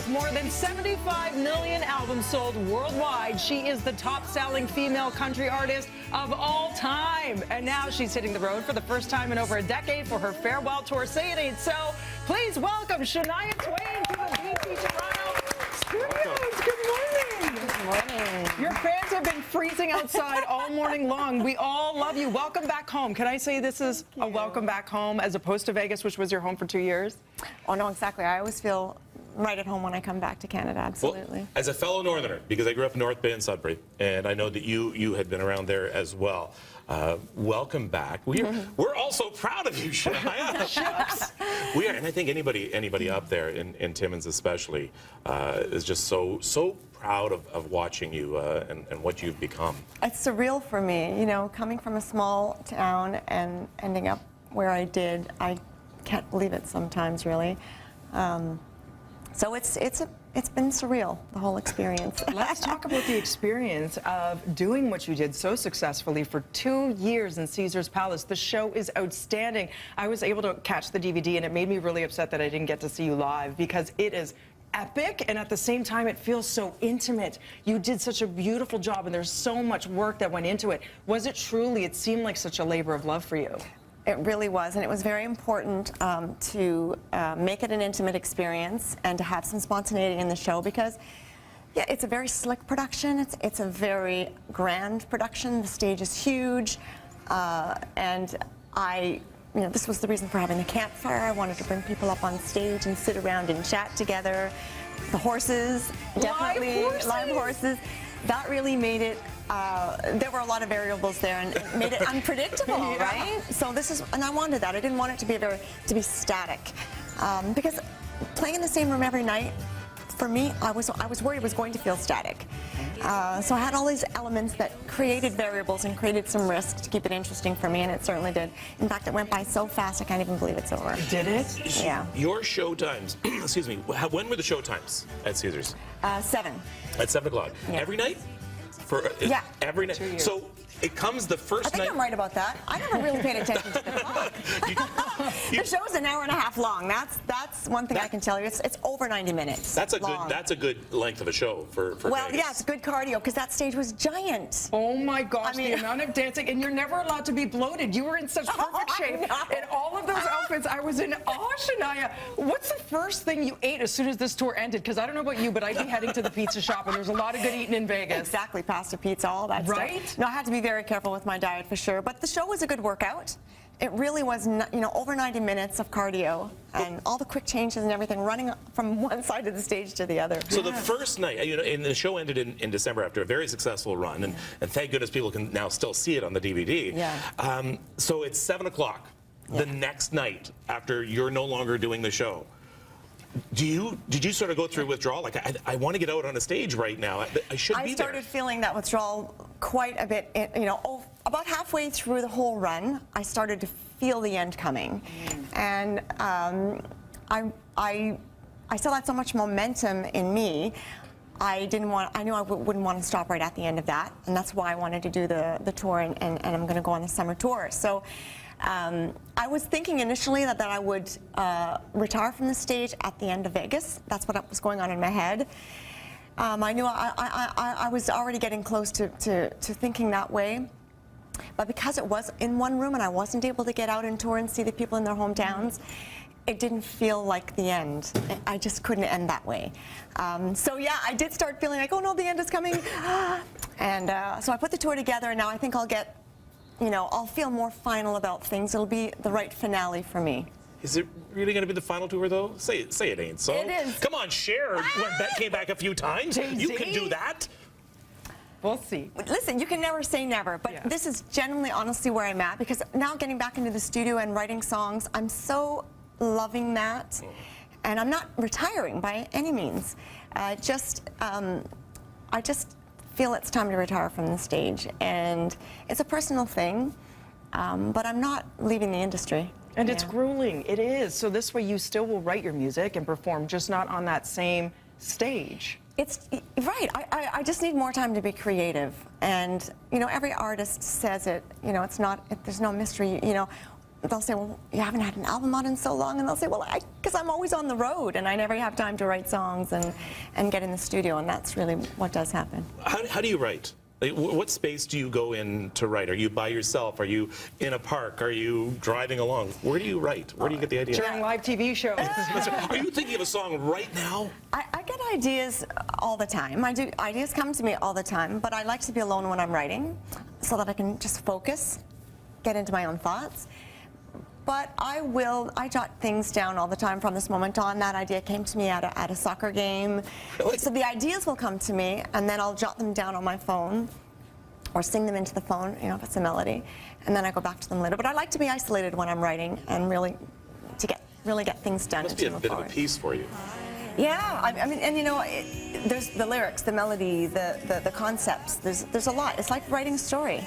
With more than 75 million albums sold worldwide, she is the top-selling female country artist of all time. And now she's hitting the road for the first time in over a decade for her farewell tour. Say it ain't so. Please welcome Shania Twain to the BC Toronto studios. Good morning. Good morning. Your fans have been freezing outside all morning long. We all love you. Welcome back home. Can I say this is a welcome back home as opposed to Vegas, which was your home for 2 years? Oh, no, exactly. I always feel right at home when I come back to Canada, absolutely. Well, as a fellow Northerner, because I grew up in North Bay and Sudbury, and I know that you had been around there as well. Welcome back. We're also proud of you, Shania. We are, and I think anybody up there in Timmins especially is just so proud of watching you and what you've become. It's surreal for me, you know, coming from a small town and ending up where I did. I can't believe it sometimes, really. So it's been surreal, the whole experience. Let's talk about the experience of doing what you did so successfully for 2 years in Caesar's Palace. The show is outstanding. I was able to catch the DVD, and it made me really upset that I didn't get to see you live because it is epic, and at the same time, it feels so intimate. You did such a beautiful job, and there's so much work that went into it. Was it truly, it seemed like such a labor of love for you? It really was, and it was very important to make it an intimate experience and to have some spontaneity in the show because, yeah, it's a very slick production. It's a very grand production. The stage is huge, and this was the reason for having the campfire. I wanted to bring people up on stage and sit around and chat together. The horses, definitely live horses. That really made it. There were a lot of variables there, and it made it unpredictable, right? So and I wanted that. I didn't want it to be static, because playing in the same room every night, for me, I was worried it was going to feel static. So I had all these elements that created variables and created some risk to keep it interesting for me, and it certainly did. In fact, it went by so fast, I can't even believe it's over. Did it? Yeah. Your show times, excuse me, when were the show times at Caesars? 7. At 7 o'clock? Yeah. Every night? Yeah. Every night? So it comes the first night? I think I'm right about that. I never really paid attention to the clock. The show's an hour and a half long. That's one thing I can tell you. It's over 90 minutes. That's a good length of a show for Well, Vegas. yeah, it's good cardio because that stage was giant. Oh my gosh, the amount of dancing, and you're never allowed to be bloated. You were in such perfect shape. In all of those outfits, I was in awe, Shania. What's the first thing you ate as soon as this tour ended? Because I don't know about you, but I'd be heading to the pizza shop, and there's a lot of good eating in Vegas. Exactly, pasta, pizza, all that stuff. No, I had to be very careful with my diet for sure, but the show was a good workout. It really was, over 90 minutes of cardio and all the quick changes and everything, running from one side of the stage to the other. So the first night, and the show ended in December after a very successful run, and thank goodness people can now still see it on the DVD. Yeah. So it's 7 o'clock the next night after you're no longer doing the show. Did you sort of go through withdrawal? Like, I want to get out on a stage right now. I should be there. I started feeling that withdrawal quite a bit, about halfway through the whole run, I started to feel the end coming. And I still had so much momentum in me. I knew I wouldn't want to stop right at the end of that. And that's why I wanted to do the tour, and I'm going to go on the summer tour. So I was thinking initially that I would retire from the stage at the end of Vegas. That's what was going on in my head. I knew I was already getting close to thinking that way. But because it was in one room and I wasn't able to get out and tour and see the people in their hometowns, it didn't feel like the end. I just couldn't end that way. So yeah, I did start feeling like, oh no, the end is coming. And so I put the tour together, and now I think I'll get, I'll feel more final about things. It'll be the right finale for me. Is it really going to be the final tour, though? Say it ain't so. It is. Come on, Cher came back a few times. You can do that. We'll see. Listen, you can never say never, but this is genuinely, honestly, where I'm at, because now getting back into the studio and writing songs, I'm so loving that, and I'm not retiring by any means. I just feel it's time to retire from the stage, and it's a personal thing, but I'm not leaving the industry. And it's grueling. It is. So this way you still will write your music and perform, just not on that same stage. It's right. I just need more time to be creative, and every artist says it. It's not. There's no mystery. they'll say, well, you haven't had an album out in so long, and they'll say, well, because I'm always on the road, and I never have time to write songs and get in the studio, and that's really what does happen. How do you write? Like, what space do you go in to write? Are you by yourself? Are you in a park? Are you driving along? Where do you write? Where do you get the idea? During live TV shows. Are you thinking of a song right now? I get ideas all the time. Ideas come to me all the time, but I like to be alone when I'm writing so that I can just focus, get into my own thoughts. But I jot things down all the time from this moment on. That idea came to me at a soccer game. Really? So the ideas will come to me, and then I'll jot them down on my phone or sing them into the phone, you know, if it's a melody, and then I go back to them later. But I like to be isolated when I'm writing and really get things done. Must be a bit of a piece for you. Yeah, I mean, and you know, there's the lyrics, the melody, the concepts. There's a lot. It's like writing a story.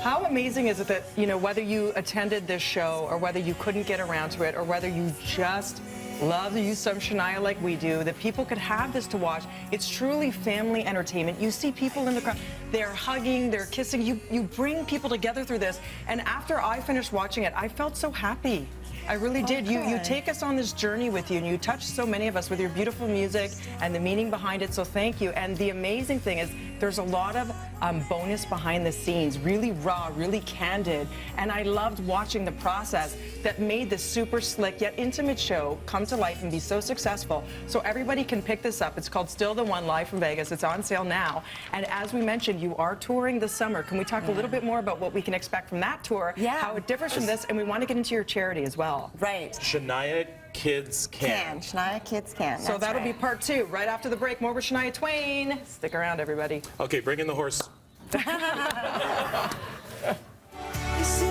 How amazing is it that, you know, whether you attended this show or whether you couldn't get around to it or whether you just love you some Shania like we do, that people could have this to watch. It's truly family entertainment. You see people in the crowd, they're hugging, they're kissing. You bring people together through this. And after I finished watching it, I felt so happy. I really did. You take us on this journey with you, and you touch so many of us with your beautiful music and the meaning behind it, so thank you. And the amazing thing is there's a lot of bonus behind the scenes, really raw, really candid, and I loved watching the process that made this super slick yet intimate show come to life and be so successful. So everybody can pick this up. It's called Still the One, live from Vegas. It's on sale now. And as we mentioned, you are touring this summer. Can we talk a little bit more about what we can expect from that tour, how it differs from this, and we want to get into your charity as well. Right. Shania Kids Can. Shania Kids Can. So that'll be part 2, right after the break. More with Shania Twain. Stick around, everybody. Okay, bring in the horse. You see